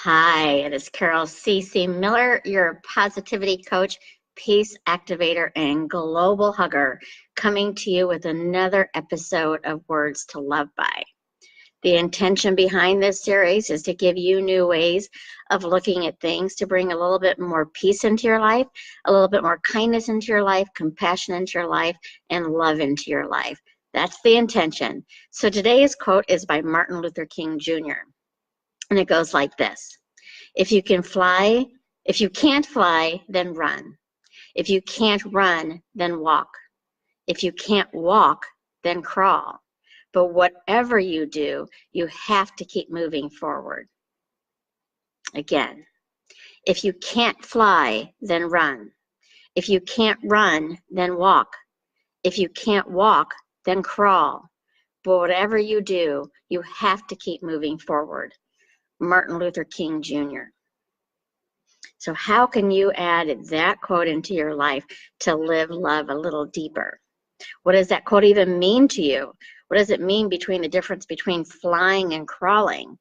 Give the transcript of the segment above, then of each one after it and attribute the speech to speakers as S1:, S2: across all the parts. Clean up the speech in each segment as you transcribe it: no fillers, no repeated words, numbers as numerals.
S1: Hi, it is Carol C.C. Miller, your positivity coach, peace activator, and global hugger, coming to you with another episode of Words to Love By. The intention behind this series is to give you new ways of looking at things to bring a little bit more peace into your life, a little bit more kindness into your life, compassion into your life, and love into your life. That's the intention. So today's quote is by Martin Luther King Jr., and it goes like this. If you can't fly, then run. If you can't run, then walk. If you can't walk, then crawl. But whatever you do, you have to keep moving forward. Again, if you can't fly, then run. If you can't run, then walk. If you can't walk, then crawl. But whatever you do, you have to keep moving forward. Martin Luther King Jr. So how can you add that quote into your life to live love a little deeper? What does that quote even mean to you? What does it mean between the difference between flying and crawling?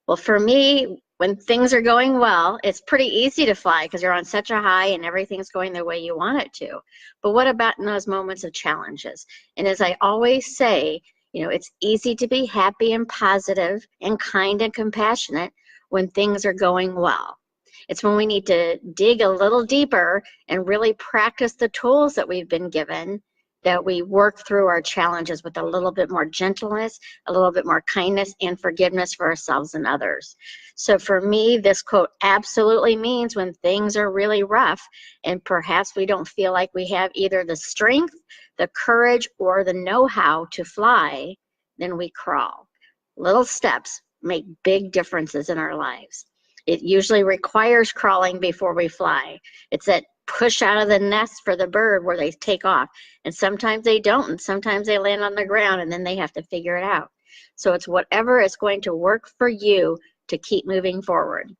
S1: Well, for me, when things are going well, it's pretty easy to fly because you're on such a high and everything's going the way you want it to. But what about in those moments of challenges? And as I always say, it's easy to be happy and positive and kind and compassionate when things are going well. It's when we need to dig a little deeper and really practice the tools that we've been given, that we work through our challenges with a little bit more gentleness, a little bit more kindness and forgiveness for ourselves and others. So for me, this quote absolutely means when things are really rough and perhaps we don't feel like we have either the strength, the courage, or the know-how to fly, then we crawl. Little steps make big differences in our lives. It usually requires crawling before we fly. It's that push out of the nest for the bird where they take off. And sometimes they don't, and sometimes they land on the ground and then they have to figure it out. So it's whatever is going to work for you to keep moving forward.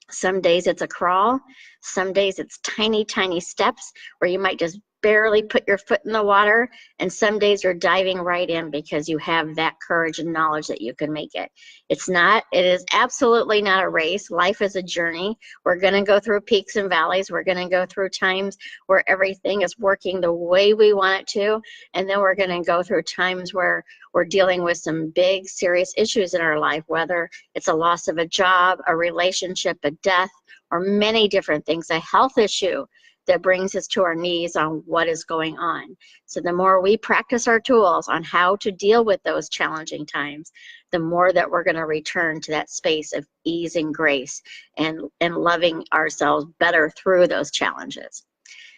S1: Some days it's a crawl. Some days it's tiny, tiny steps where you might just barely put your foot in the water. And some days you're diving right in because you have that courage and knowledge that you can make it. It is absolutely not a race. Life is a journey. We're going to go through peaks and valleys. We're going to go through times where everything is working the way we want it to. And then we're going to go through times where we're dealing with some big, serious issues in our life, whether it's a loss of a job, a relationship, a death, or many different things, a health issue that brings us to our knees on what is going on. So the more we practice our tools on how to deal with those challenging times, the more that we're going to return to that space of ease and grace and loving ourselves better through those challenges.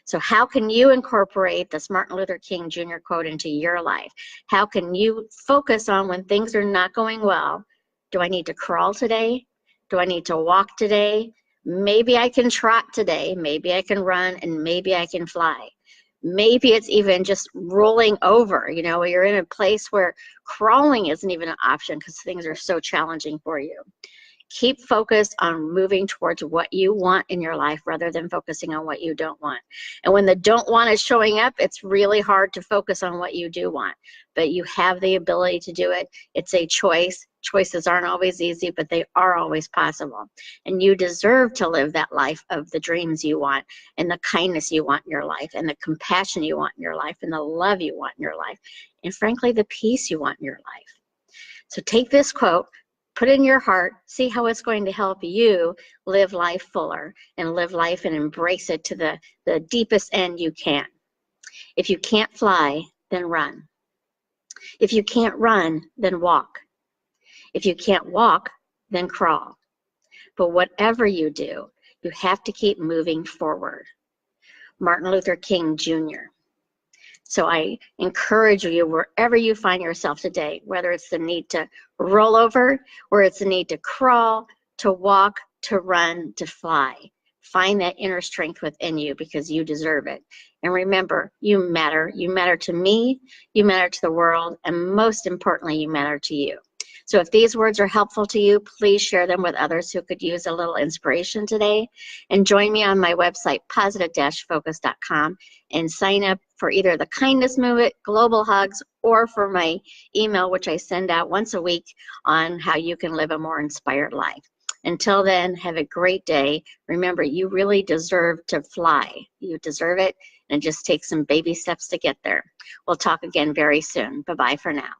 S1: So how can you incorporate this Martin Luther King Jr. quote into your life? How can you focus on when things are not going well? Do I need to crawl today? Do I need to walk today? Maybe I can trot today, maybe I can run, and maybe I can fly. Maybe it's even just rolling over, you're in a place where crawling isn't even an option because things are so challenging for you. Keep focused on moving towards what you want in your life rather than focusing on what you don't want. And when the don't want is showing up, it's really hard to focus on what you do want. But you have the ability to do it. It's a choice. Choices aren't always easy, but they are always possible. And you deserve to live that life of the dreams you want, and the kindness you want in your life, and the compassion you want in your life, and the love you want in your life, and frankly, the peace you want in your life. So take this quote, put it in your heart, see how it's going to help you live life fuller and live life and embrace it to the deepest end you can. If you can't fly, then run. If you can't run, then walk. If you can't walk, then crawl. But whatever you do, you have to keep moving forward. Martin Luther King Jr. So I encourage you, wherever you find yourself today, whether it's the need to roll over, or it's the need to crawl, to walk, to run, to fly, find that inner strength within you because you deserve it. And remember, you matter. You matter to me, you matter to the world, and most importantly, you matter to you. So if these words are helpful to you, please share them with others who could use a little inspiration today. And join me on my website, positive-focus.com, and sign up for either the Kindness Movement, Global Hugs, or for my email, which I send out once a week on how you can live a more inspired life. Until then, have a great day. Remember, you really deserve to fly. You deserve it, and just take some baby steps to get there. We'll talk again very soon. Bye-bye for now.